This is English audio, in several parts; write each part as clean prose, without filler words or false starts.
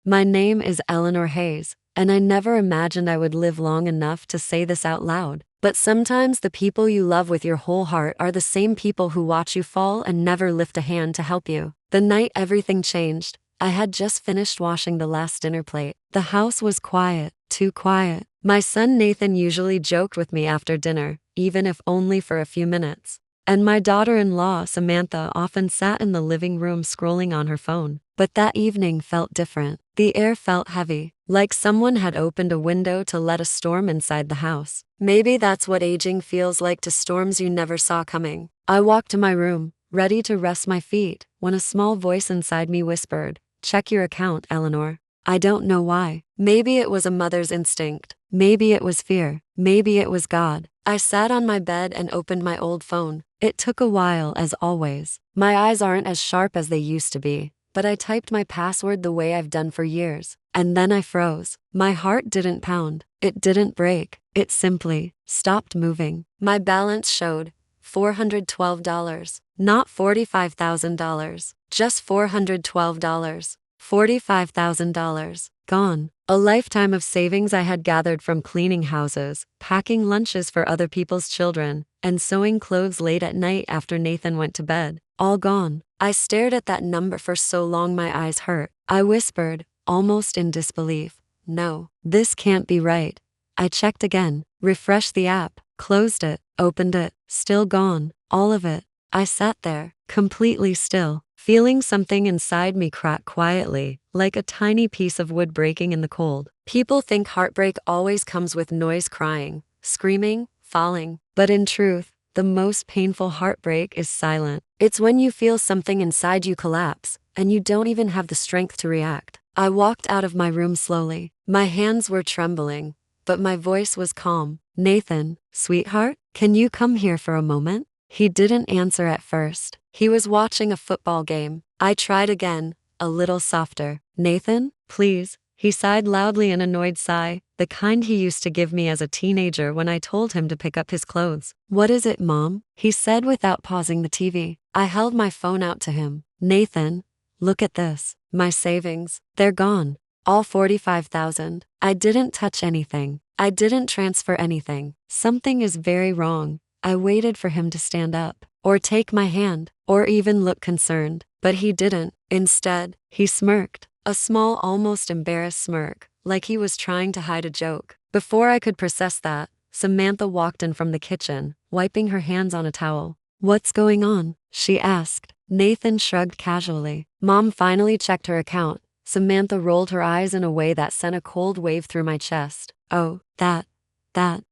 My name is Eleanor Hayes, and I never imagined I would live long enough to say this out loud. But sometimes the people you love with your whole heart are the same people who watch you fall and never lift a hand to help you. The night everything changed, I had just finished washing the last dinner plate. The house was quiet, too quiet. My son Nathan usually joked with me after dinner, even if only for a few minutes. And my daughter-in-law, Samantha, often sat in the living room scrolling on her phone. But that evening felt different. The air felt heavy, like someone had opened a window to let a storm inside the house. Maybe that's what aging feels like to storms you never saw coming. I walked to my room, ready to rest my feet, when a small voice inside me whispered, "Check your account, Eleanor." I don't know why. Maybe it was a mother's instinct. Maybe it was fear. Maybe it was God. I sat on my bed and opened my old phone. It took a while, as always. My eyes aren't as sharp as they used to be, but I typed my password the way I've done for years. And then I froze. My heart didn't pound. It didn't break. It simply stopped moving. My balance showed $412. Not $45,000. Just $412. $45,000. Gone. A lifetime of savings I had gathered from cleaning houses, packing lunches for other people's children, and sewing clothes late at night after Nathan went to bed. All gone. I stared at that number for so long my eyes hurt. I whispered, almost in disbelief, "No, this can't be right." I checked again, refreshed the app, closed it, opened it, still gone. All of it. I sat there, completely still, feeling something inside me crack quietly, like a tiny piece of wood breaking in the cold. People think heartbreak always comes with noise, crying, screaming, falling. But in truth, the most painful heartbreak is silent. It's when you feel something inside you collapse, and you don't even have the strength to react. I walked out of my room slowly. My hands were trembling, but my voice was calm. "Nathan, sweetheart, can you come here for a moment?" He didn't answer at first. He was watching a football game. I tried again, a little softer. "Nathan, please." He sighed loudly, an annoyed sigh, the kind he used to give me as a teenager when I told him to pick up his clothes. "What is it, Mom?" he said without pausing the TV. I held my phone out to him. "Nathan, look at this. My savings. They're gone. All 45,000. I didn't touch anything. I didn't transfer anything. Something is very wrong." I waited for him to stand up, or take my hand, or even look concerned, but he didn't. Instead, he smirked, a small, almost embarrassed smirk, like he was trying to hide a joke. Before I could process that, Samantha walked in from the kitchen, wiping her hands on a towel. "What's going on?" she asked. Nathan shrugged casually. "Mom finally checked her account." Samantha rolled her eyes in a way that sent a cold wave through my chest. "Oh, that,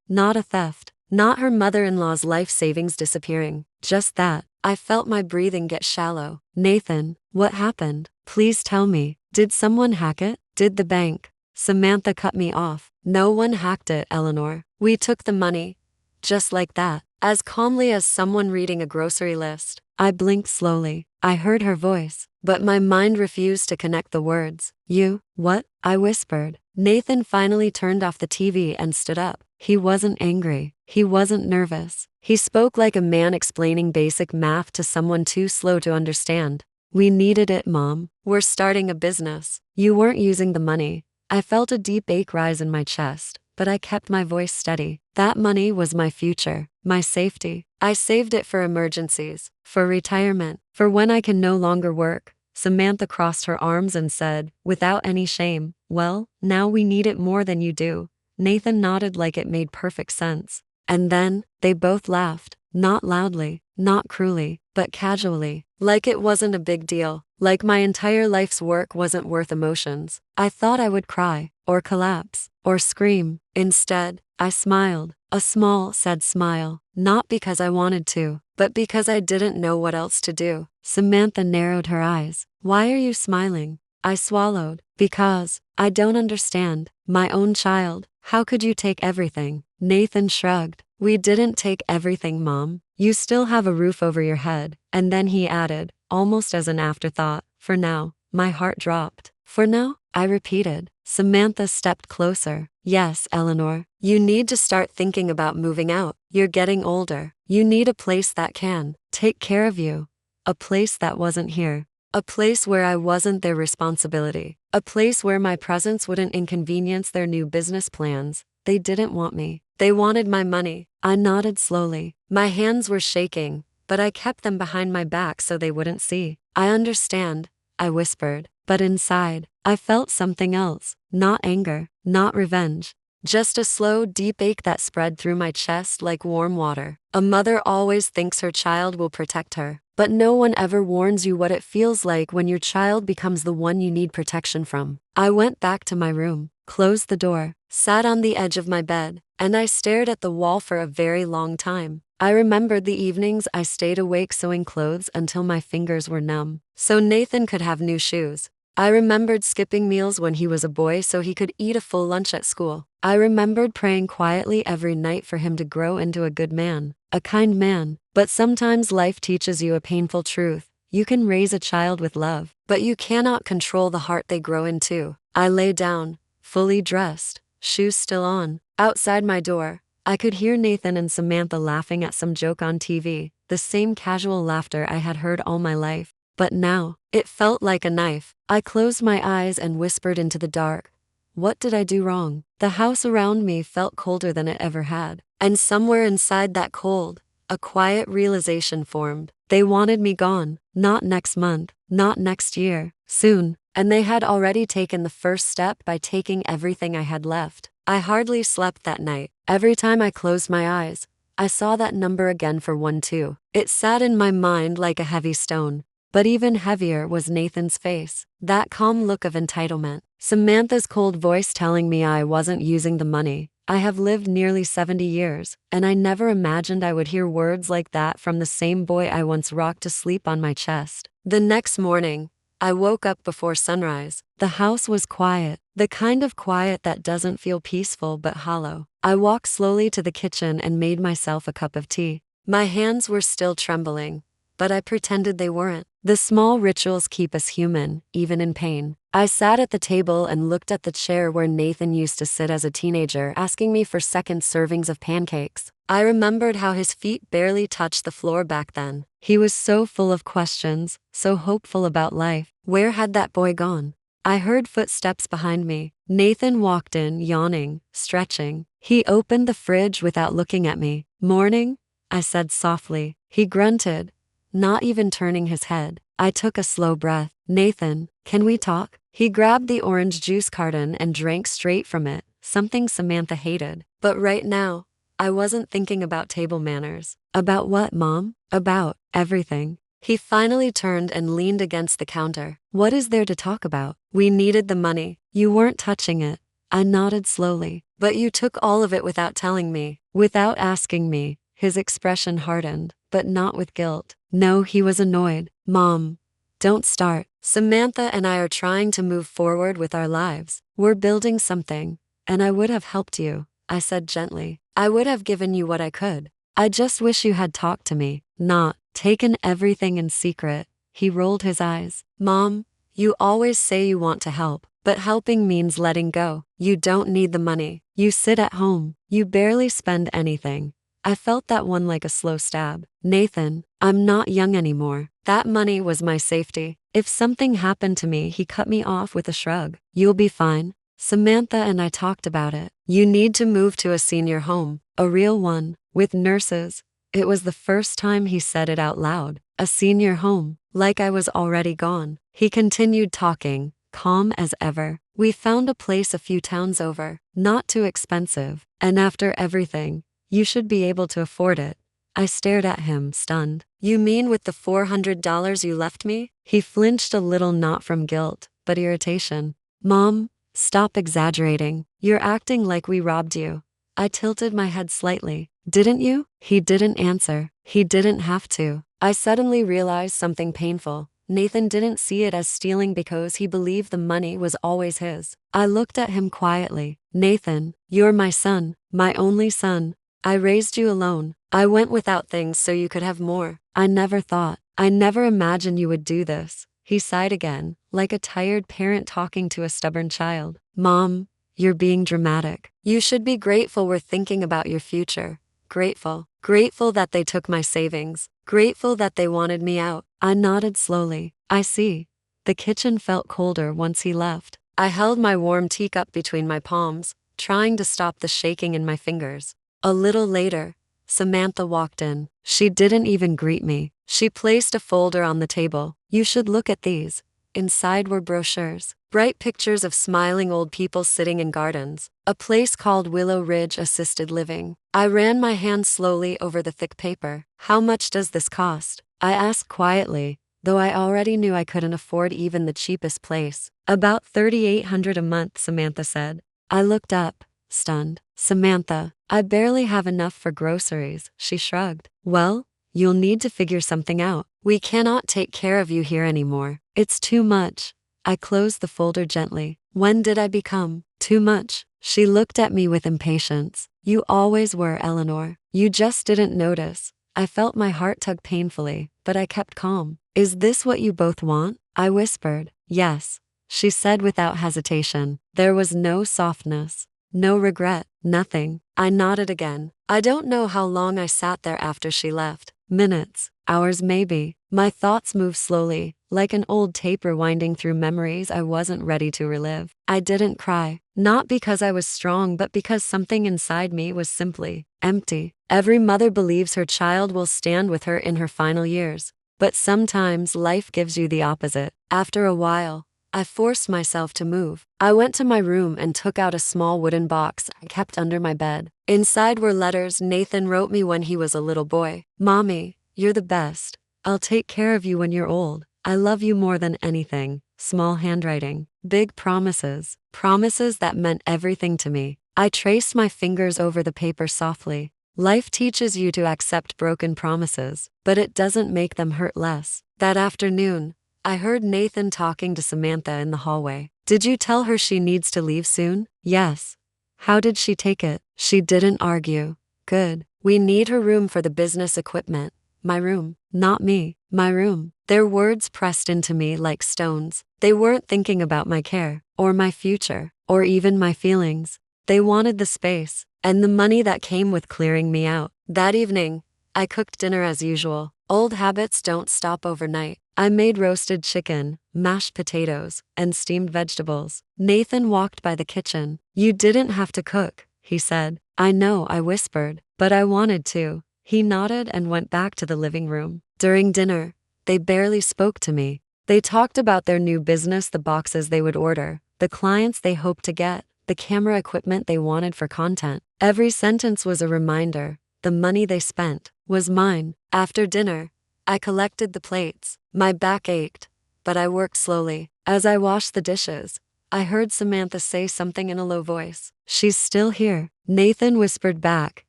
not a theft. Not her mother-in-law's life savings disappearing. Just that." I felt my breathing get shallow. "Nathan, what happened? Please tell me. Did someone hack it? Did the bank?" Samantha cut me off. "No one hacked it, Eleanor. We took the money. Just like that." As calmly as someone reading a grocery list. I blinked slowly. I heard her voice, but my mind refused to connect the words. "You, what?" I whispered. Nathan finally turned off the TV and stood up. He wasn't angry. He wasn't nervous. He spoke like a man explaining basic math to someone too slow to understand. "We needed it, Mom. We're starting a business. You weren't using the money." I felt a deep ache rise in my chest, but I kept my voice steady. That money was my future, my safety. I saved it for emergencies, for retirement, for when I can no longer work. Samantha crossed her arms and said, without any shame, "Well, now we need it more than you do." Nathan nodded like it made perfect sense. And then, they both laughed, not loudly, not cruelly, but casually, like it wasn't a big deal, like my entire life's work wasn't worth emotions. I thought I would cry, or collapse, or scream. Instead, I smiled, a small, sad smile, not because I wanted to, but because I didn't know what else to do. Samantha narrowed her eyes. "Why are you smiling?" I swallowed. "Because, I don't understand. My own child. How could you take everything?" Nathan shrugged. "We didn't take everything, Mom. You still have a roof over your head." And then he added, almost as an afterthought, "For now." My heart dropped. "For now?" I repeated. Samantha stepped closer. "Yes, Eleanor. You need to start thinking about moving out. You're getting older. You need a place that can take care of you. A place that wasn't here. A place where I wasn't their responsibility. A place where my presence wouldn't inconvenience their new business plans. They didn't want me. They wanted my money. I nodded slowly. My hands were shaking, but I kept them behind my back so they wouldn't see. I understand, I whispered, but inside, I felt something else. Not anger, not revenge. Just a slow, deep ache that spread through my chest like warm water. A mother always thinks her child will protect her, but no one ever warns you what it feels like when your child becomes the one you need protection from. I went back to my room, closed the door, sat on the edge of my bed, and I stared at the wall for a very long time. I remembered the evenings I stayed awake sewing clothes until my fingers were numb, so Nathan could have new shoes. I remembered skipping meals when he was a boy so he could eat a full lunch at school. I remembered praying quietly every night for him to grow into a good man, a kind man. But sometimes life teaches you a painful truth. You can raise a child with love, but you cannot control the heart they grow into. I lay down, fully dressed, shoes still on. Outside my door, I could hear Nathan and Samantha laughing at some joke on TV, the same casual laughter I had heard all my life. But now, it felt like a knife. I closed my eyes and whispered into the dark. What did I do wrong? The house around me felt colder than it ever had. And somewhere inside that cold, a quiet realization formed. They wanted me gone, not next month, not next year, soon. And they had already taken the first step by taking everything I had left. I hardly slept that night. Every time I closed my eyes, I saw that number again for 1-2. It sat in my mind like a heavy stone. But even heavier was Nathan's face, that calm look of entitlement. Samantha's cold voice telling me I wasn't using the money. I have lived nearly 70 years, and I never imagined I would hear words like that from the same boy I once rocked to sleep on my chest. The next morning, I woke up before sunrise. The house was quiet, the kind of quiet that doesn't feel peaceful but hollow. I walked slowly to the kitchen and made myself a cup of tea. My hands were still trembling, but I pretended they weren't. The small rituals keep us human, even in pain. I sat at the table and looked at the chair where Nathan used to sit as a teenager, asking me for second servings of pancakes. I remembered how his feet barely touched the floor back then. He was so full of questions, so hopeful about life. Where had that boy gone? I heard footsteps behind me. Nathan walked in, yawning, stretching. He opened the fridge without looking at me. Morning? I said softly. He grunted, not even turning his head. I took a slow breath. Nathan, can we talk? He grabbed the orange juice carton and drank straight from it, something Samantha hated. But right now, I wasn't thinking about table manners. About what, Mom? About everything. He finally turned and leaned against the counter. What is there to talk about? We needed the money. You weren't touching it. I nodded slowly. But you took all of it without telling me, without asking me. His expression hardened, but not with guilt. No, he was annoyed. Mom, don't start. Samantha and I are trying to move forward with our lives. We're building something, and I would have helped you, I said gently. I would have given you what I could. I just wish you had talked to me, not taken everything in secret. He rolled his eyes. Mom, you always say you want to help, but helping means letting go. You don't need the money. You sit at home. You barely spend anything. I felt that one like a slow stab. Nathan, I'm not young anymore. That money was my safety. If something happened to me, he cut me off with a shrug. You'll be fine. Samantha and I talked about it. You need to move to a senior home, a real one, with nurses. It was the first time he said it out loud. A senior home, like I was already gone. He continued talking, calm as ever. We found a place a few towns over, not too expensive, and after everything, you should be able to afford it. I stared at him, stunned. You mean with the $400 you left me? He flinched a little, not from guilt, but irritation. Mom, stop exaggerating. You're acting like we robbed you. I tilted my head slightly. Didn't you? He didn't answer. He didn't have to. I suddenly realized something painful. Nathan didn't see it as stealing because he believed the money was always his. I looked at him quietly. Nathan, you're my son, my only son. I raised you alone. I went without things so you could have more. I never imagined you would do this. He sighed again, like a tired parent talking to a stubborn child. Mom, you're being dramatic. You should be grateful we're thinking about your future. Grateful. Grateful that they took my savings. Grateful that they wanted me out. I nodded slowly. I see. The kitchen felt colder once he left. I held my warm teacup between my palms, trying to stop the shaking in my fingers. A little later, Samantha walked in. She didn't even greet me. She placed a folder on the table. "You should look at these." Inside were brochures, bright pictures of smiling old people sitting in gardens, a place called Willow Ridge Assisted Living. I ran my hand slowly over the thick paper. "How much does this cost?" I asked quietly, though I already knew I couldn't afford even the cheapest place. "About $3,800 a month," Samantha said. I looked up, stunned. "Samantha, I barely have enough for groceries," she shrugged. "Well, you'll need to figure something out. We cannot take care of you here anymore. It's too much." I closed the folder gently. "When did I become too much?" She looked at me with impatience. "You always were, Eleanor. You just didn't notice." I felt my heart tug painfully, but I kept calm. "Is this what you both want?" I whispered. "Yes," she said without hesitation. There was no softness, no regret, nothing. I nodded again. I don't know how long I sat there after she left. Minutes, hours maybe. My thoughts moved slowly, like an old tape rewinding through memories I wasn't ready to relive. I didn't cry, not because I was strong but because something inside me was simply empty. Every mother believes her child will stand with her in her final years. But sometimes life gives you the opposite. After a while, I forced myself to move. I went to my room and took out a small wooden box I kept under my bed. Inside were letters Nathan wrote me when he was a little boy. "Mommy, you're the best. I'll take care of you when you're old. I love you more than anything." Small handwriting. Big promises. Promises that meant everything to me. I traced my fingers over the paper softly. Life teaches you to accept broken promises, but it doesn't make them hurt less. That afternoon, I heard Nathan talking to Samantha in the hallway. "Did you tell her she needs to leave soon?" "Yes." "How did she take it?" "She didn't argue." "Good. We need her room for the business equipment." "My room." "Not me. My room." Their words pressed into me like stones. They weren't thinking about my care, or my future, or even my feelings. They wanted the space, and the money that came with clearing me out. That evening, I cooked dinner as usual. Old habits don't stop overnight. I made roasted chicken, mashed potatoes, and steamed vegetables. Nathan walked by the kitchen. "You didn't have to cook," he said. "I know," I whispered, "but I wanted to." He nodded and went back to the living room. During dinner, they barely spoke to me. They talked about their new business, the boxes they would order, the clients they hoped to get, the camera equipment they wanted for content. Every sentence was a reminder. The money they spent was mine. After dinner, I collected the plates. My back ached, but I worked slowly. As I washed the dishes, I heard Samantha say something in a low voice. "She's still here." Nathan whispered back,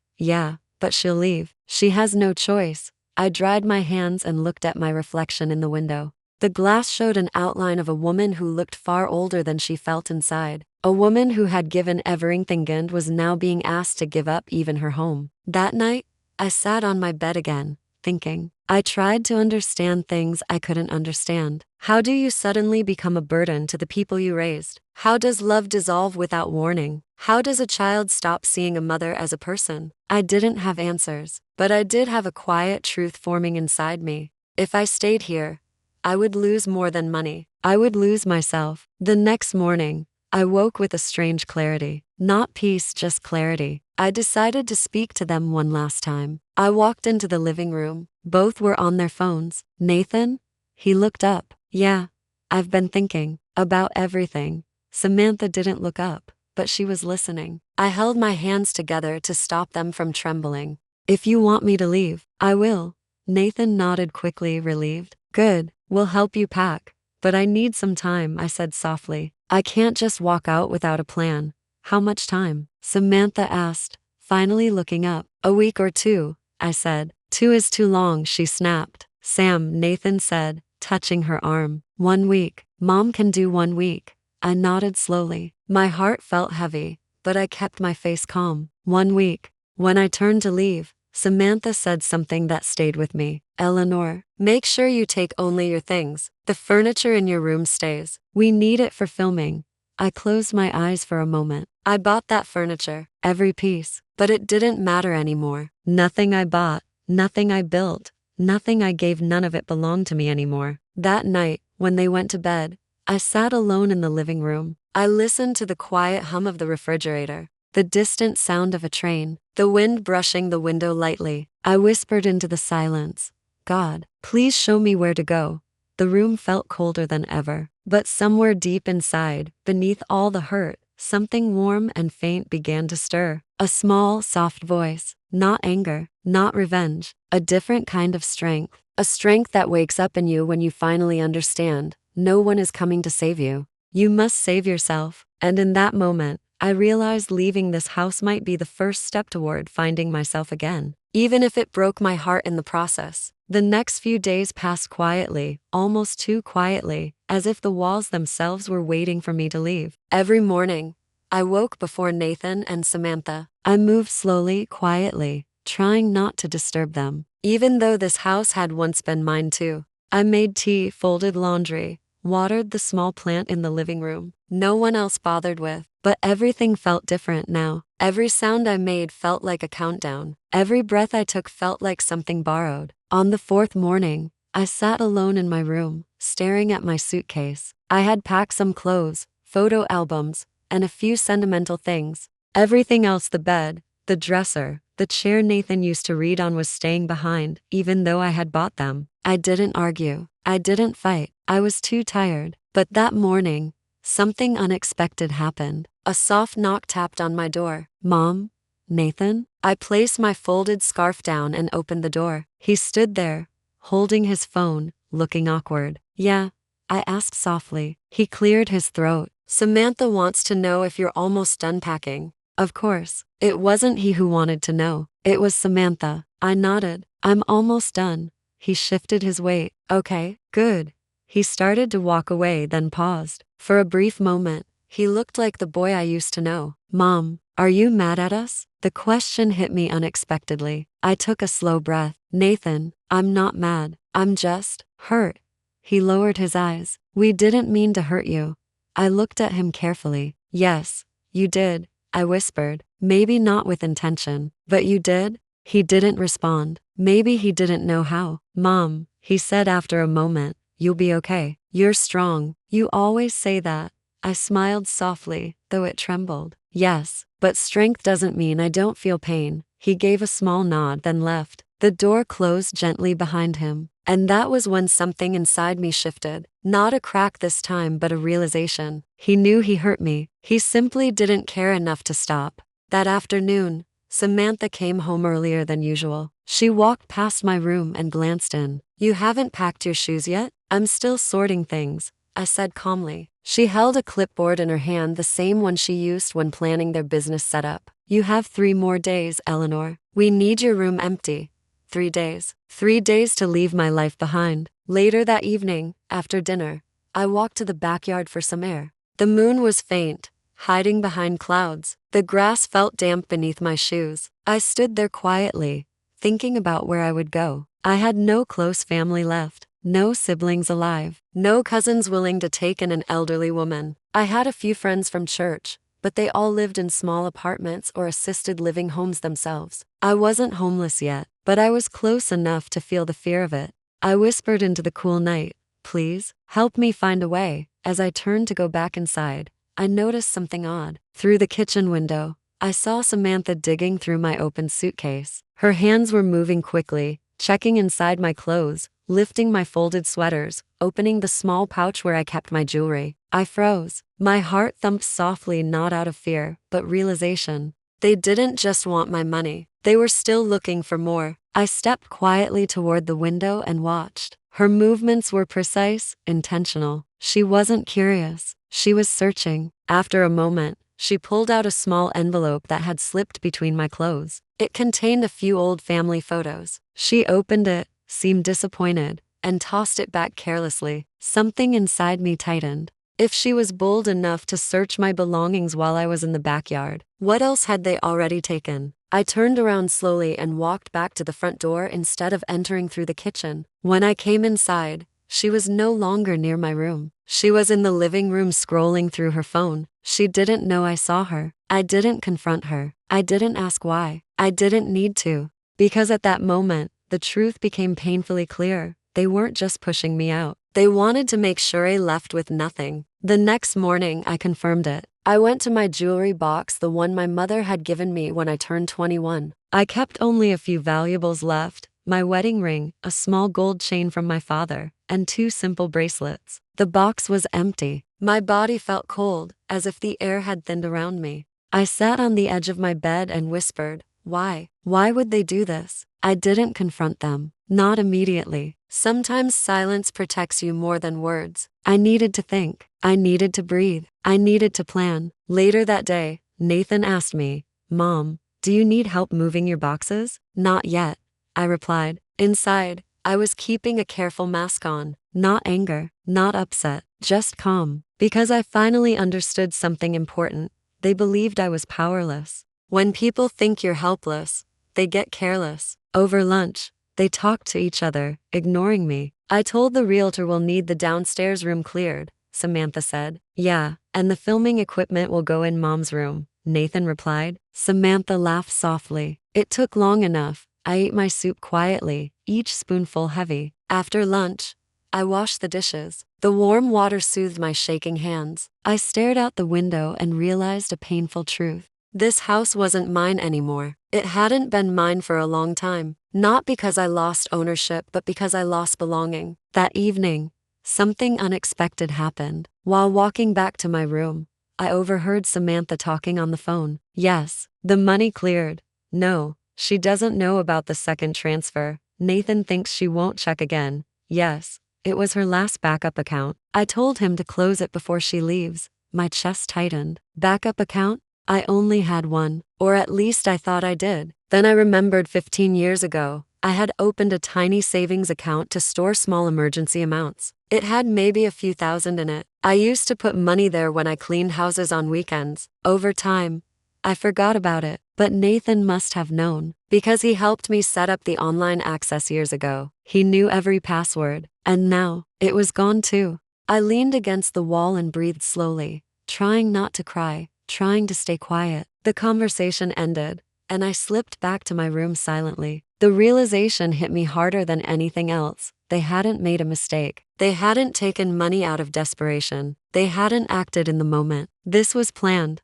"Yeah, but she'll leave. She has no choice." I dried my hands and looked at my reflection in the window. The glass showed an outline of a woman who looked far older than she felt inside. A woman who had given everything and was now being asked to give up even her home. That night, I sat on my bed again, thinking. I tried to understand things I couldn't understand. How do you suddenly become a burden to the people you raised? How does love dissolve without warning? How does a child stop seeing a mother as a person? I didn't have answers, but I did have a quiet truth forming inside me. If I stayed here, I would lose more than money. I would lose myself. The next morning, I woke with a strange clarity. Not peace, just clarity. I decided to speak to them one last time. I walked into the living room. Both were on their phones. "Nathan?" He looked up. "Yeah, I've been thinking about everything." Samantha didn't look up, but she was listening. I held my hands together to stop them from trembling. "If you want me to leave, I will." Nathan nodded quickly, relieved. "Good, we'll help you pack. But I need some time," I said softly. "I can't just walk out without a plan." "How much time?" Samantha asked, finally looking up. "A week or two," I said. "Two is too long," she snapped. "Sam," Nathan said, touching her arm. "1 week. Mom can do 1 week." I nodded slowly. My heart felt heavy, but I kept my face calm. 1 week. When I turned to leave, Samantha said something that stayed with me. "Eleanor, make sure you take only your things. The furniture in your room stays. We need it for filming." I closed my eyes for a moment. I bought that furniture, every piece, but it didn't matter anymore. Nothing I bought, nothing I built, nothing I gave, none of it belonged to me anymore. That night, when they went to bed, I sat alone in the living room. I listened to the quiet hum of the refrigerator, the distant sound of a train, the wind brushing the window lightly. I whispered into the silence, "God, please show me where to go." The room felt colder than ever, but somewhere deep inside, beneath all the hurt, something warm and faint began to stir. A small, soft voice, not anger, not revenge, a different kind of strength. A strength that wakes up in you when you finally understand no one is coming to save you. You must save yourself. And in that moment, I realized leaving this house might be the first step toward finding myself again, even if it broke my heart in the process. The next few days passed quietly, almost too quietly, as if the walls themselves were waiting for me to leave. Every morning, I woke before Nathan and Samantha. I moved slowly, quietly, trying not to disturb them, even though this house had once been mine too. I made tea, folded laundry, watered the small plant in the living room. No one else bothered with, but everything felt different now. Every sound I made felt like a countdown. Every breath I took felt like something borrowed. On the fourth morning, I sat alone in my room, staring at my suitcase. I had packed some clothes, photo albums, and a few sentimental things. Everything else, the bed, the dresser, the chair Nathan used to read on, was staying behind, even though I had bought them. I didn't argue. I didn't fight. I was too tired. But that morning, something unexpected happened. A soft knock tapped on my door. "Mom? Nathan?" I placed my folded scarf down and opened the door. He stood there, holding his phone, looking awkward. "Yeah?" I asked softly. He cleared his throat. "Samantha wants to know if you're almost done packing." Of course, it wasn't he who wanted to know. It was Samantha. I nodded. "I'm almost done." He shifted his weight. "Okay, good." He started to walk away, then paused. For a brief moment, he looked like the boy I used to know. "Mom, are you mad at us?" The question hit me unexpectedly. I took a slow breath. "Nathan, I'm not mad. I'm just hurt." He lowered his eyes. "We didn't mean to hurt you." I looked at him carefully. "Yes, you did," I whispered. "Maybe not with intention, but you did." He didn't respond. Maybe he didn't know how. "Mom," he said after a moment, "you'll be okay. You're strong. You always say that." I smiled softly, though it trembled. "Yes, but strength doesn't mean I don't feel pain." He gave a small nod, then left. The door closed gently behind him. And that was when something inside me shifted. Not a crack this time, but a realization. He knew he hurt me. He simply didn't care enough to stop. That afternoon, Samantha came home earlier than usual. She walked past my room and glanced in. "You haven't packed your shoes yet?" "I'm still sorting things," I said calmly. She held a clipboard in her hand, the same one she used when planning their business setup. "You have 3 more days, Eleanor. We need your room empty." 3 days. 3 days to leave my life behind. Later that evening, after dinner, I walked to the backyard for some air. The moon was faint, hiding behind clouds. The grass felt damp beneath my shoes. I stood there quietly, thinking about where I would go. I had no close family left, no siblings alive, no cousins willing to take in an elderly woman. I had a few friends from church, but they all lived in small apartments or assisted living homes themselves. I wasn't homeless yet, but I was close enough to feel the fear of it. I whispered into the cool night, "Please, help me find a way." As I turned to go back inside, I noticed something odd. Through the kitchen window, I saw Samantha digging through my open suitcase. Her hands were moving quickly, checking inside my clothes, lifting my folded sweaters, opening the small pouch where I kept my jewelry. I froze. My heart thumped softly, not out of fear, but realization. They didn't just want my money. They were still looking for more. I stepped quietly toward the window and watched. Her movements were precise, intentional. She wasn't curious. She was searching. After a moment, she pulled out a small envelope that had slipped between my clothes. It contained a few old family photos. She opened it, seemed disappointed, and tossed it back carelessly. Something inside me tightened. If she was bold enough to search my belongings while I was in the backyard, what else had they already taken? I turned around slowly and walked back to the front door instead of entering through the kitchen. When I came inside, she was no longer near my room. She was in the living room scrolling through her phone. She didn't know I saw her. I didn't confront her. I didn't ask why. I didn't need to. Because at that moment, the truth became painfully clear. They weren't just pushing me out. They wanted to make sure I left with nothing. The next morning, I confirmed it. I went to my jewelry box, the one my mother had given me when I turned 21. I kept only a few valuables left: my wedding ring, a small gold chain from my father, and 2 simple bracelets. The box was empty. My body felt cold, as if the air had thinned around me. I sat on the edge of my bed and whispered, "Why? Why would they do this?" I didn't confront them. Not immediately. Sometimes silence protects you more than words. I needed to think. I needed to breathe. I needed to plan. Later that day, Nathan asked me, "Mom, do you need help moving your boxes?" "Not yet," I replied. Inside, I was keeping a careful mask on. Not anger, not upset, just calm. Because I finally understood something important. They believed I was powerless. When people think you're helpless, they get careless. Over lunch, they talked to each other, ignoring me. "I told the realtor we'll need the downstairs room cleared," Samantha said. "Yeah, and the filming equipment will go in Mom's room," Nathan replied. Samantha laughed softly. It took long enough. I ate my soup quietly, each spoonful heavy. After lunch, I washed the dishes. The warm water soothed my shaking hands. I stared out the window and realized a painful truth. This house wasn't mine anymore. It hadn't been mine for a long time. Not because I lost ownership, but because I lost belonging. That evening, something unexpected happened. While walking back to my room, I overheard Samantha talking on the phone. "Yes, the money cleared. No, she doesn't know about the second transfer. Nathan thinks she won't check again. Yes, it was her last backup account. I told him to close it before she leaves." My chest tightened. Backup account? I only had one. Or at least I thought I did. Then I remembered 15 years ago, I had opened a tiny savings account to store small emergency amounts. It had maybe a few thousand in it. I used to put money there when I cleaned houses on weekends. Over time, I forgot about it. But Nathan must have known. Because he helped me set up the online access years ago. He knew every password. And now, it was gone too. I leaned against the wall and breathed slowly, trying not to cry, trying to stay quiet. The conversation ended, and I slipped back to my room silently. The realization hit me harder than anything else. They hadn't made a mistake. They hadn't taken money out of desperation. They hadn't acted in the moment. This was planned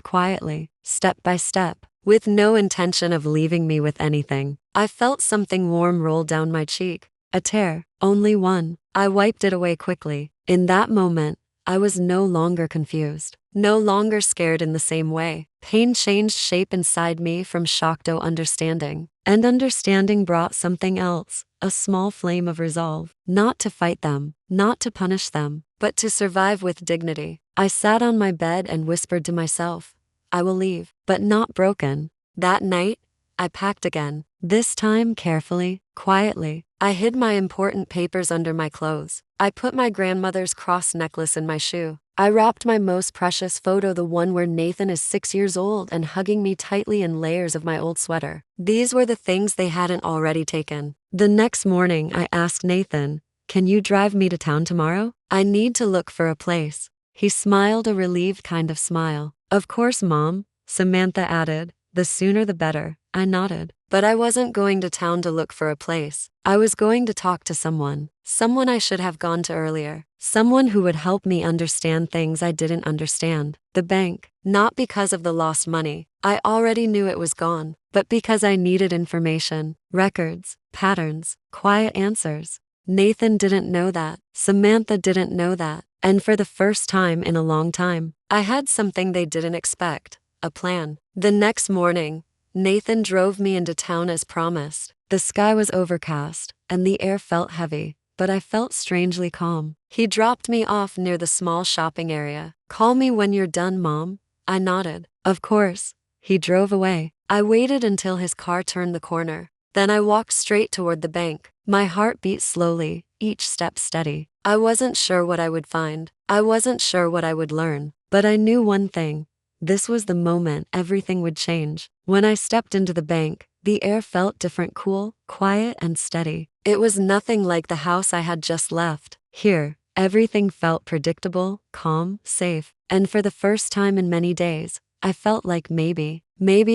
quietly, step by step, with no intention of leaving me with anything. I felt something warm roll down my cheek. A tear, only one. I wiped it away quickly. In that moment, I was no longer confused, no longer scared in the same way. Pain changed shape inside me from shock to understanding. And understanding brought something else, a small flame of resolve. Not to fight them, not to punish them, but to survive with dignity. I sat on my bed and whispered to myself, "I will leave, but not broken." That night, I packed again. This time carefully, quietly. I hid my important papers under my clothes. I put my grandmother's cross necklace in my shoe. I wrapped my most precious photo, the one where Nathan is 6 years old and hugging me tightly, in layers of my old sweater. These were the things they hadn't already taken. The next morning, I asked Nathan, "Can you drive me to town tomorrow? I need to look for a place." He smiled, a relieved kind of smile. "Of course, Mom," Samantha added. "The sooner the better." I nodded. But I wasn't going to town to look for a place. I was going to talk to someone. Someone I should have gone to earlier. Someone who would help me understand things I didn't understand. The bank. Not because of the lost money. I already knew it was gone. But because I needed information. Records. Patterns. Quiet answers. Nathan didn't know that. Samantha didn't know that. And for the first time in a long time, I had something they didn't expect. A plan. The next morning, Nathan drove me into town as promised. The sky was overcast, and the air felt heavy, but I felt strangely calm. He dropped me off near the small shopping area. "Call me when you're done, Mom." I nodded. "Of course." He drove away. I waited until his car turned the corner. Then I walked straight toward the bank. My heart beat slowly, each step steady. I wasn't sure what I would find. I wasn't sure what I would learn. But I knew one thing. This was the moment everything would change. When I stepped into the bank, the air felt different, cool, quiet, and steady. It was nothing like the house I had just left. Here, everything felt predictable, calm, safe. And for the first time in many days, I felt like maybe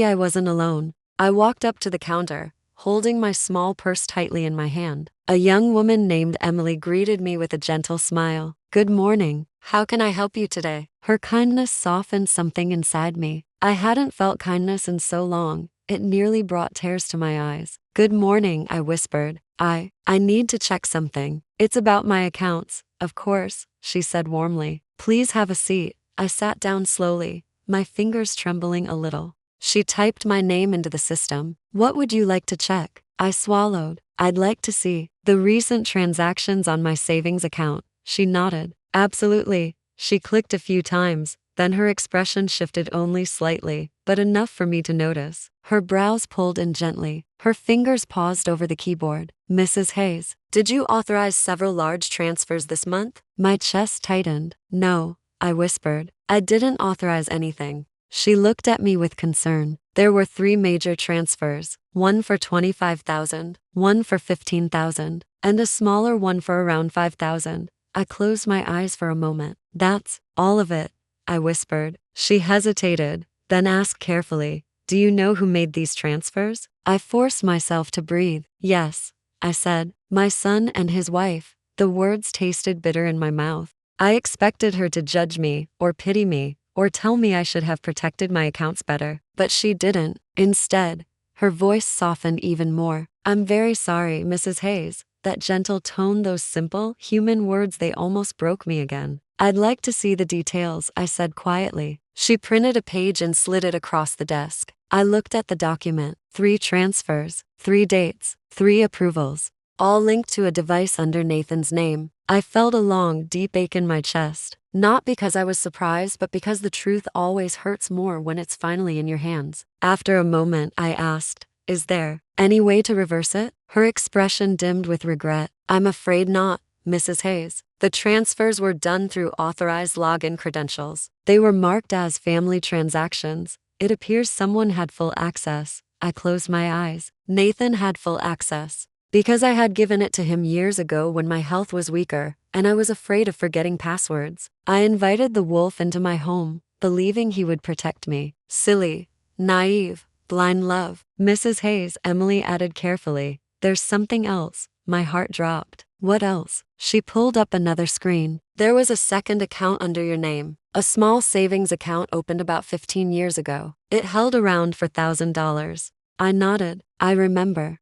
I wasn't alone. I walked up to the counter, holding my small purse tightly in my hand. A young woman named Emily greeted me with a gentle smile. "Good morning. How can I help you today?" Her kindness softened something inside me. I hadn't felt kindness in so long, it nearly brought tears to my eyes. "Good morning," I whispered. I need to check something. It's about my accounts." "Of course," she said warmly. "Please have a seat." I sat down slowly, my fingers trembling a little. She typed my name into the system. "What would you like to check?" I swallowed. "I'd like to see the recent transactions on my savings account." She nodded. "Absolutely." She clicked a few times, then her expression shifted only slightly, but enough for me to notice. Her brows pulled in gently. Her fingers paused over the keyboard. "Mrs. Hayes, did you authorize several large transfers this month?" My chest tightened. "No," I whispered. "I didn't authorize anything." She looked at me with concern. "There were 3 major transfers, one for 25,000, one for 15,000, and a smaller one for around 5,000. I closed my eyes for a moment. "That's all of it," I whispered. She hesitated, then asked carefully, "Do you know who made these transfers?" I forced myself to breathe. "Yes," I said. "My son and his wife." The words tasted bitter in my mouth. I expected her to judge me, or pity me, or tell me I should have protected my accounts better, but she didn't. Instead, her voice softened even more. "I'm very sorry, Mrs. Hayes." That gentle tone, those simple, human words, they almost broke me again. "I'd like to see the details," I said quietly. She printed a page and slid it across the desk. I looked at the document. 3 transfers, 3 dates, 3 approvals, all linked to a device under Nathan's name. I felt a long, deep ache in my chest. Not because I was surprised, but because the truth always hurts more when it's finally in your hands. After a moment, I asked, "Is there any way to reverse it?" Her expression dimmed with regret. "I'm afraid not, Mrs. Hayes. The transfers were done through authorized login credentials. They were marked as family transactions. It appears someone had full access." I closed my eyes. Nathan had full access. Because I had given it to him years ago when my health was weaker, and I was afraid of forgetting passwords. I invited the wolf into my home, believing he would protect me. Silly, naive, blind love. "Mrs. Hayes," Emily added carefully, "there's something else." My heart dropped. "What else?" She pulled up another screen. "There was a second account under your name. A small savings account opened about 15 years ago. It held around $4,000. I nodded. "I remember.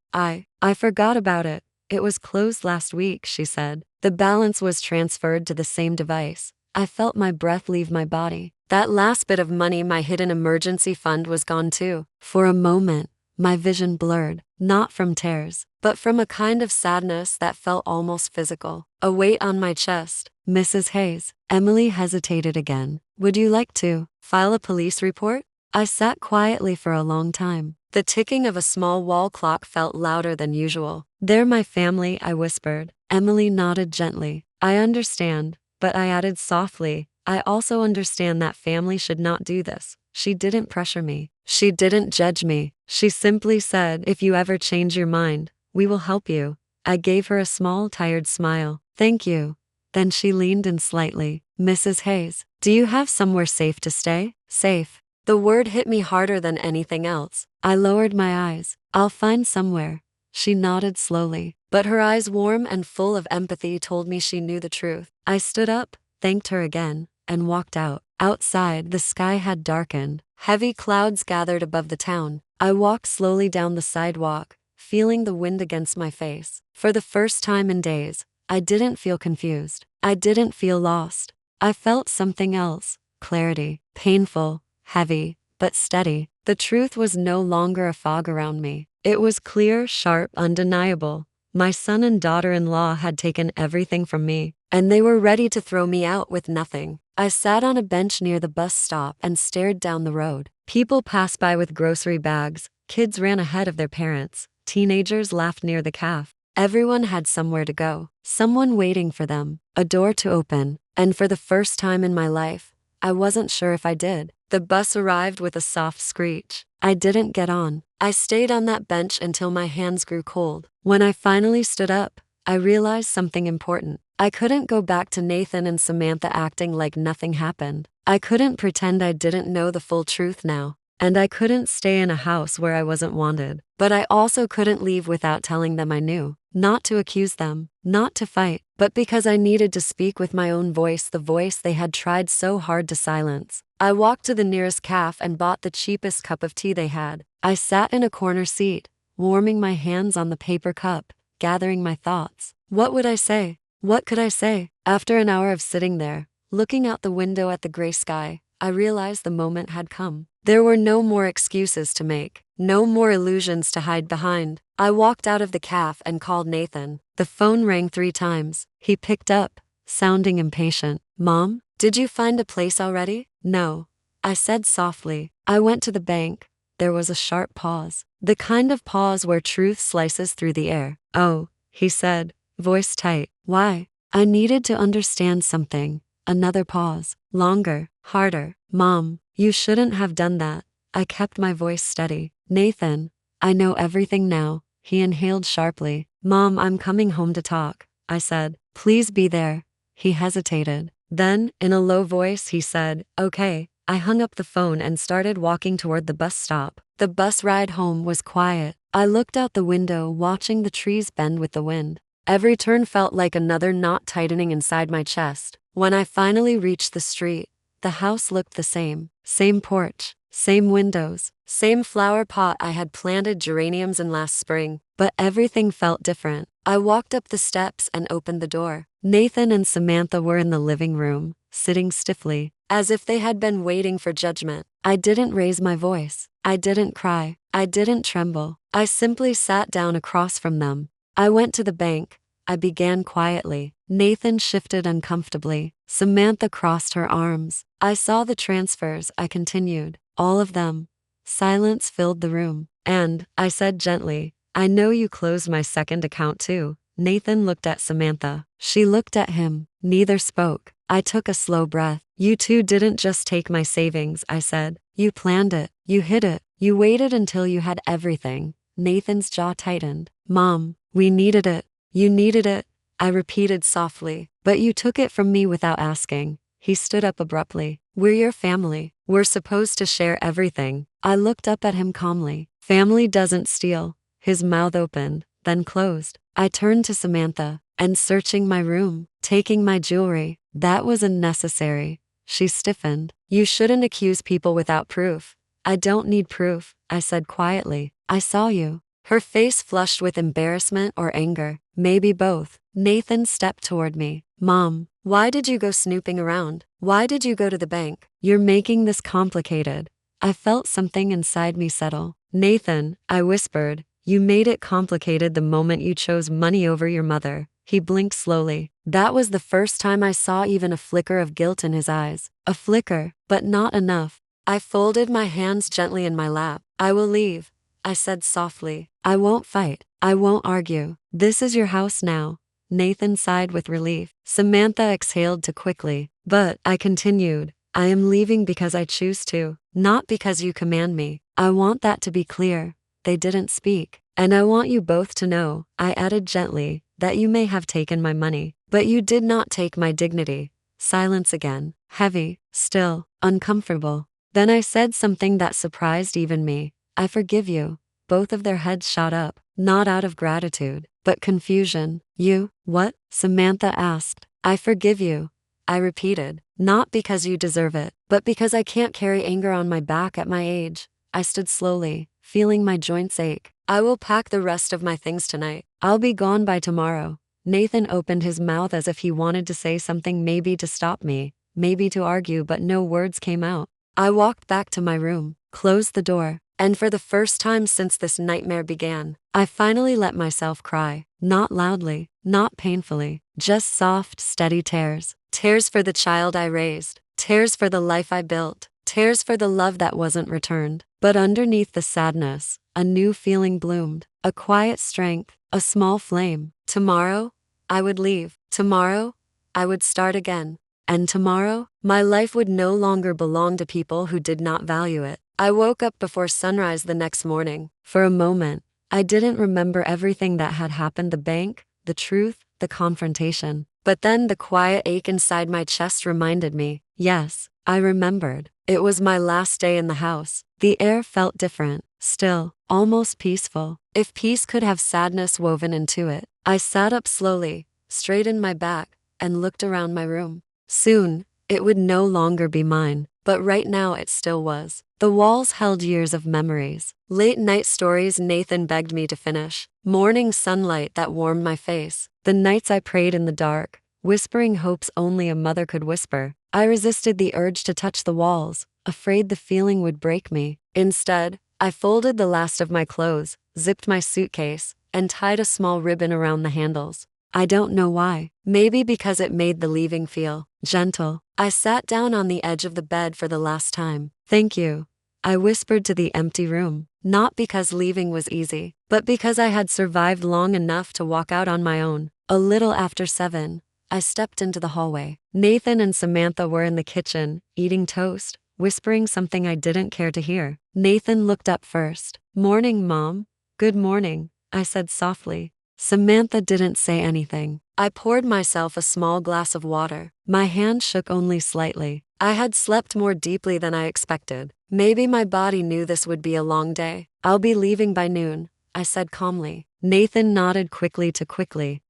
I forgot about it. It was closed last week," she said. "The balance was transferred to the same device." I felt my breath leave my body. That last bit of money, my hidden emergency fund, was gone too. For a moment, my vision blurred, not from tears, but from a kind of sadness that felt almost physical. A weight on my chest. "Mrs. Hayes," Emily hesitated again. "Would you like to file a police report?" I sat quietly for a long time. The ticking of a small wall clock felt louder than usual. "They're my family," I whispered. Emily nodded gently. "I understand," but I added softly, "I also understand that family should not do this." She didn't pressure me. She didn't judge me. She simply said, "If you ever change your mind, we will help you." I gave her a small, tired smile. "Thank you." Then she leaned in slightly. "Mrs. Hayes, do you have somewhere safe to stay?" Safe. The word hit me harder than anything else. I lowered my eyes. "I'll find somewhere." She nodded slowly, but her eyes, warm and full of empathy, told me she knew the truth. I stood up, thanked her again, and walked out. Outside, the sky had darkened. Heavy clouds gathered above the town. I walked slowly down the sidewalk, feeling the wind against my face. For the first time in days, I didn't feel confused. I didn't feel lost. I felt something else. Clarity. Painful, heavy, but steady. The truth was no longer a fog around me. It was clear, sharp, undeniable. My son and daughter-in-law had taken everything from me, and they were ready to throw me out with nothing. I sat on a bench near the bus stop and stared down the road. People passed by with grocery bags, kids ran ahead of their parents, teenagers laughed near the cafe. Everyone had somewhere to go, someone waiting for them, a door to open, and for the first time in my life, I wasn't sure if I did. The bus arrived with a soft screech. I didn't get on. I stayed on that bench until my hands grew cold. When I finally stood up, I realized something important. I couldn't go back to Nathan and Samantha acting like nothing happened. I couldn't pretend I didn't know the full truth now. And I couldn't stay in a house where I wasn't wanted. But I also couldn't leave without telling them I knew. Not to accuse them, not to fight, but because I needed to speak with my own voice, the voice they had tried so hard to silence. I walked to the nearest cafe and bought the cheapest cup of tea they had. I sat in a corner seat, warming my hands on the paper cup, gathering my thoughts. What would I say? What could I say? After an hour of sitting there, looking out the window at the gray sky, I realized the moment had come. There were no more excuses to make, no more illusions to hide behind. I walked out of the cafe and called Nathan. The phone rang 3 times. He picked up, sounding impatient. Mom, did you find a place already? No, I said softly. I went to the bank. There was a sharp pause. The kind of pause where truth slices through the air. Oh, he said, voice tight. Why? I needed to understand something. Another pause. Longer, harder. Mom, you shouldn't have done that. I kept my voice steady. Nathan, I know everything now. He inhaled sharply. Mom, I'm coming home to talk, I said. Please be there. He hesitated. Then, in a low voice, he said, okay. I hung up the phone and started walking toward the bus stop. The bus ride home was quiet. I looked out the window, watching the trees bend with the wind. Every turn felt like another knot tightening inside my chest. When I finally reached the street, the house looked the same. Same porch, same windows, same flower pot I had planted geraniums in last spring. But everything felt different. I walked up the steps and opened the door. Nathan and Samantha were in the living room, sitting stiffly, as if they had been waiting for judgment. I didn't raise my voice. I didn't cry. I didn't tremble. I simply sat down across from them. I went to the bank. I began quietly. Nathan shifted uncomfortably. Samantha crossed her arms. I saw the transfers. I continued. All of them. Silence filled the room. And, I said gently, I know you closed my second account too. Nathan looked at Samantha. She looked at him. Neither spoke. I took a slow breath. You two didn't just take my savings, I said. You planned it. You hid it. You waited until you had everything. Nathan's jaw tightened. Mom, we needed it. You needed it, I repeated softly. But you took it from me without asking. He stood up abruptly. We're your family. We're supposed to share everything. I looked up at him calmly. Family doesn't steal. His mouth opened, then closed. I turned to Samantha, and searching my room, taking my jewelry. That was unnecessary. She stiffened. You shouldn't accuse people without proof. I don't need proof, I said quietly. I saw you. Her face flushed with embarrassment or anger, maybe both. Nathan stepped toward me. Mom, why did you go snooping around? Why did you go to the bank? You're making this complicated. I felt something inside me settle. Nathan, I whispered, you made it complicated the moment you chose money over your mother. He blinked slowly. That was the first time I saw even a flicker of guilt in his eyes. A flicker, but not enough. I folded my hands gently in my lap. I will leave, I said softly. I won't fight. I won't argue. This is your house now. Nathan sighed with relief. Samantha exhaled too quickly. But, I continued, I am leaving because I choose to, not because you command me. I want that to be clear. They didn't speak. And I want you both to know, I added gently, that you may have taken my money, but you did not take my dignity. Silence again. Heavy, still, uncomfortable. Then I said something that surprised even me. I forgive you. Both of their heads shot up, not out of gratitude, but confusion. You, what? Samantha asked. I forgive you, I repeated, not because you deserve it, but because I can't carry anger on my back at my age. I stood slowly, feeling my joints ache. I will pack the rest of my things tonight. I'll be gone by tomorrow. Nathan opened his mouth as if he wanted to say something, maybe to stop me, maybe to argue, but no words came out. I walked back to my room, closed the door, and for the first time since this nightmare began, I finally let myself cry. Not loudly, not painfully, just soft, steady tears. Tears for the child I raised. Tears for the life I built. Tears for the love that wasn't returned. But underneath the sadness, a new feeling bloomed. A quiet strength, a small flame. Tomorrow, I would leave. Tomorrow, I would start again. And tomorrow, my life would no longer belong to people who did not value it. I woke up before sunrise the next morning. For a moment, I didn't remember everything that had happened: the bank, the truth, the confrontation. But then the quiet ache inside my chest reminded me. Yes, I remembered. It was my last day in the house. The air felt different, still, almost peaceful. If peace could have sadness woven into it. I sat up slowly, straightened my back, and looked around my room. Soon, it would no longer be mine, but right now it still was. The walls held years of memories. Late night stories Nathan begged me to finish. Morning sunlight that warmed my face. The nights I prayed in the dark, whispering hopes only a mother could whisper. I resisted the urge to touch the walls, afraid the feeling would break me. Instead, I folded the last of my clothes, zipped my suitcase, and tied a small ribbon around the handles. I don't know why. Maybe because it made the leaving feel gentle. I sat down on the edge of the bed for the last time. Thank you, I whispered to the empty room. Not because leaving was easy, but because I had survived long enough to walk out on my own. A little after 7, I stepped into the hallway. Nathan and Samantha were in the kitchen, eating toast, whispering something I didn't care to hear. Nathan looked up first. Morning, Mom. Good morning, I said softly. Samantha didn't say anything. I poured myself a small glass of water. My hand shook only slightly. I had slept more deeply than I expected. Maybe my body knew this would be a long day. I'll be leaving by noon, I said calmly. Nathan nodded quickly.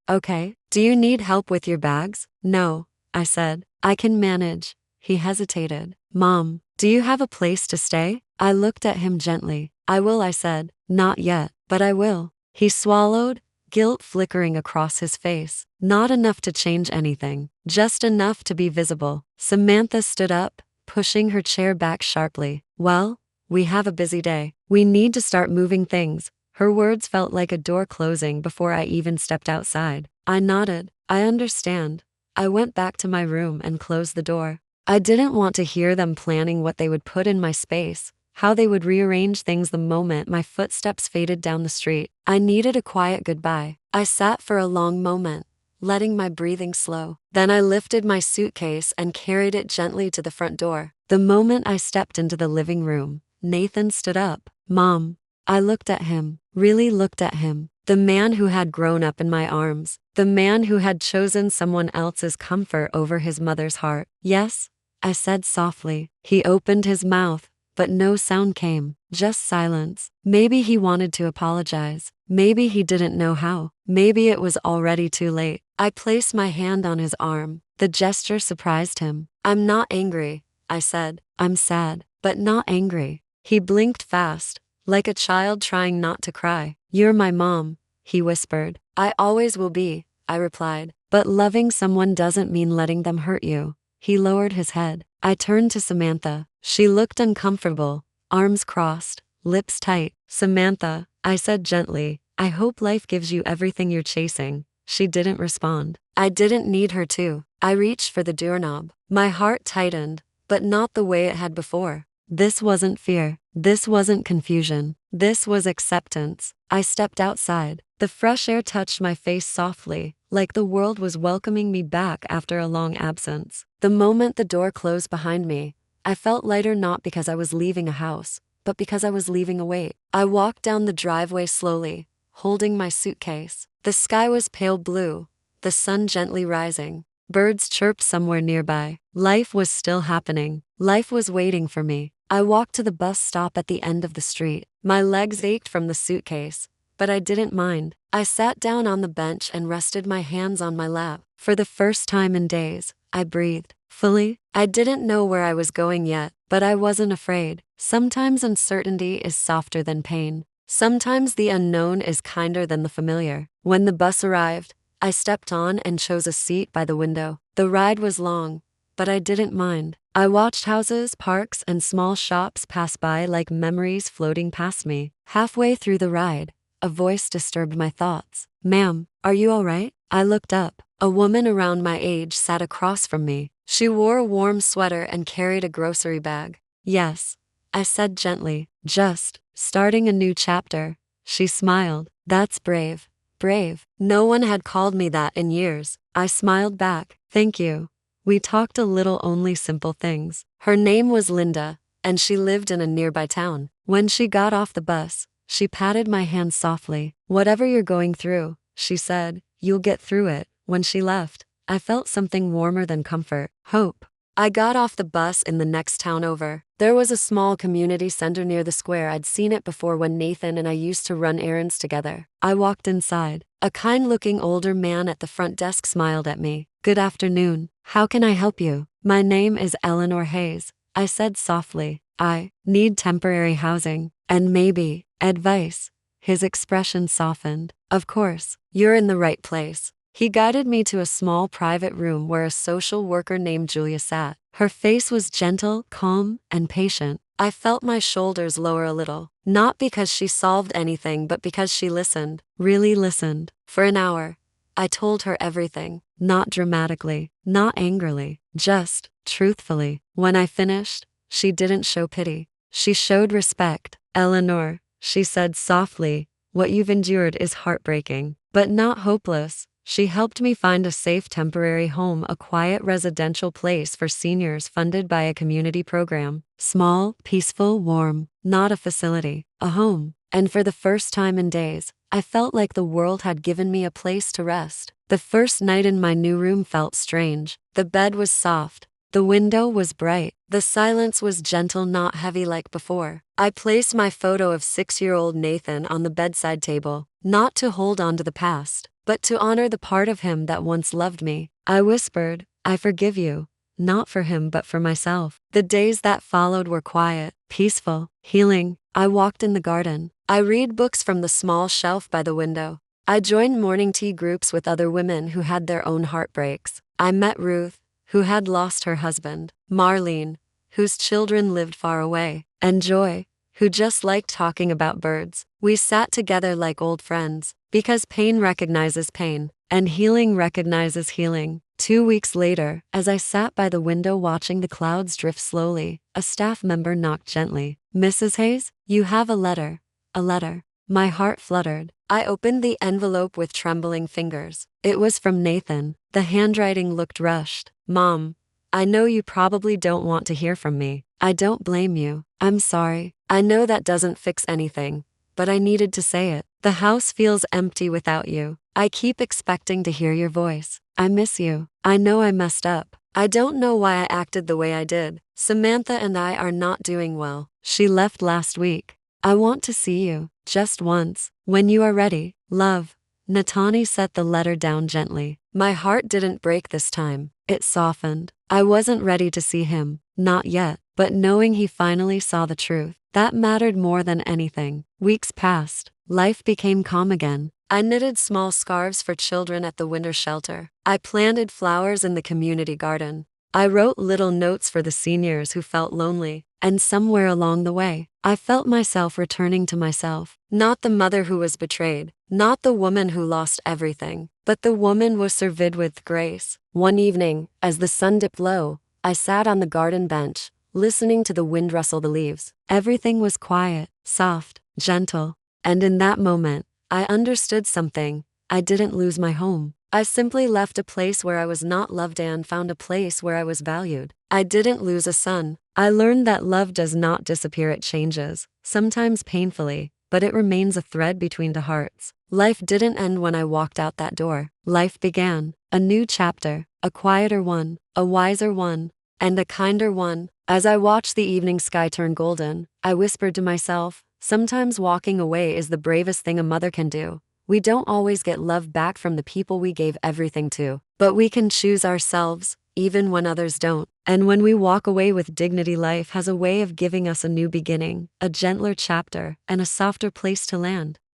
Okay, do you need help with your bags? No, I said. I can manage. He hesitated. Mom, do you have a place to stay? I looked at him gently. I will, I said. Not yet, but I will. He swallowed, guilt flickering across his face. Not enough to change anything, just enough to be visible. Samantha stood up, pushing her chair back sharply. Well, we have a busy day. We need to start moving things. Her words felt like a door closing before I even stepped outside. I nodded. I understand. I went back to my room and closed the door. I didn't want to hear them planning what they would put in my space, how they would rearrange things the moment my footsteps faded down the street. I needed a quiet goodbye. I sat for a long moment, letting my breathing slow. Then I lifted my suitcase and carried it gently to the front door. The moment I stepped into the living room, Nathan stood up. Mom. I looked at him, really looked at him. The man who had grown up in my arms. The man who had chosen someone else's comfort over his mother's heart. Yes, I said softly. He opened his mouth, but no sound came, just silence. Maybe he wanted to apologize. Maybe he didn't know how. Maybe it was already too late. I placed my hand on his arm. The gesture surprised him. I'm not angry, I said. I'm sad, but not angry. He blinked fast, like a child trying not to cry. You're my mom, he whispered. I always will be, I replied. But loving someone doesn't mean letting them hurt you. He lowered his head. I turned to Samantha. She looked uncomfortable, arms crossed, lips tight. Samantha, I said gently, I hope life gives you everything you're chasing. She didn't respond. I didn't need her to. I reached for the doorknob. My heart tightened, but not the way it had before. This wasn't fear. This wasn't confusion. This was acceptance. I stepped outside. The fresh air touched my face softly, like the world was welcoming me back after a long absence. The moment the door closed behind me, I felt lighter, not because I was leaving a house, but because I was leaving a weight. I walked down the driveway slowly, holding my suitcase. The sky was pale blue, the sun gently rising. Birds chirped somewhere nearby. Life was still happening. Life was waiting for me. I walked to the bus stop at the end of the street. My legs ached from the suitcase, but I didn't mind. I sat down on the bench and rested my hands on my lap. For the first time in days, I breathed fully. I didn't know where I was going yet, but I wasn't afraid. Sometimes uncertainty is softer than pain. Sometimes the unknown is kinder than the familiar. When the bus arrived, I stepped on and chose a seat by the window. The ride was long, but I didn't mind. I watched houses, parks, and small shops pass by like memories floating past me. Halfway through the ride, a voice disturbed my thoughts. Ma'am, are you all right? I looked up. A woman around my age sat across from me. She wore a warm sweater and carried a grocery bag. Yes, I said gently, just starting a new chapter. She smiled. That's brave. Brave. No one had called me that in years. I smiled back. Thank you. We talked a little, only simple things. Her name was Linda, and she lived in a nearby town. When she got off the bus, she patted my hand softly. Whatever you're going through, she said, you'll get through it. When she left, I felt something warmer than comfort. Hope. I got off the bus in the next town over. There was a small community center near the square. I'd seen it before when Nathan and I used to run errands together. I walked inside. A kind-looking older man at the front desk smiled at me. "Good afternoon. How can I help you?" "My name is Eleanor Hayes," I said softly. "I need temporary housing and maybe advice." His expression softened. "Of course, you're in the right place." He guided me to a small private room where a social worker named Julia sat. Her face was gentle, calm, and patient. I felt my shoulders lower a little, not because she solved anything but because she listened, really listened. For an hour, I told her everything, not dramatically, not angrily, just truthfully. When I finished, she didn't show pity. She showed respect. "Eleanor," she said softly, "what you've endured is heartbreaking, but not hopeless." She helped me find a safe temporary home, a quiet residential place for seniors funded by a community program. Small, peaceful, warm, not a facility, a home. And for the first time in days, I felt like the world had given me a place to rest. The first night in my new room felt strange. The bed was soft. The window was bright. The silence was gentle, not heavy like before. I placed my photo of 6-year-old Nathan on the bedside table, not to hold on to the past, but to honor the part of him that once loved me. I whispered, "I forgive you," not for him but for myself. The days that followed were quiet, peaceful, healing. I walked in the garden. I read books from the small shelf by the window. I joined morning tea groups with other women who had their own heartbreaks. I met Ruth, who had lost her husband, Marlene, whose children lived far away, and Joy, who just liked talking about birds. We sat together like old friends, because pain recognizes pain, and healing recognizes healing. 2 weeks later, as I sat by the window watching the clouds drift slowly, a staff member knocked gently. "Mrs. Hayes, you have a letter." A letter. My heart fluttered. I opened the envelope with trembling fingers. It was from Nathan. The handwriting looked rushed. "Mom, I know you probably don't want to hear from me. I don't blame you. I'm sorry. I know that doesn't fix anything, but I needed to say it. The house feels empty without you. I keep expecting to hear your voice. I miss you. I know I messed up. I don't know why I acted the way I did. Samantha and I are not doing well. She left last week. I want to see you, just once. When you are ready, love." Natani set the letter down gently. My heart didn't break this time. It softened. I wasn't ready to see him, not yet, but knowing he finally saw the truth, that mattered more than anything. Weeks passed. Life became calm again. I knitted small scarves for children at the winter shelter. I planted flowers in the community garden. I wrote little notes for the seniors who felt lonely, and somewhere along the way, I felt myself returning to myself. Not the mother who was betrayed, not the woman who lost everything, but the woman who served with grace. One evening, as the sun dipped low, I sat on the garden bench, listening to the wind rustle the leaves. Everything was quiet, soft, gentle, and in that moment, I understood something. I didn't lose my home. I simply left a place where I was not loved and found a place where I was valued. I didn't lose a son. I learned that love does not disappear, it changes, sometimes painfully, but it remains a thread between the hearts. Life didn't end when I walked out that door. Life began. A new chapter, a quieter one, a wiser one, and a kinder one. As I watched the evening sky turn golden, I whispered to myself, sometimes walking away is the bravest thing a mother can do. We don't always get love back from the people we gave everything to, but we can choose ourselves, even when others don't. And when we walk away with dignity, life has a way of giving us a new beginning, a gentler chapter, and a softer place to land.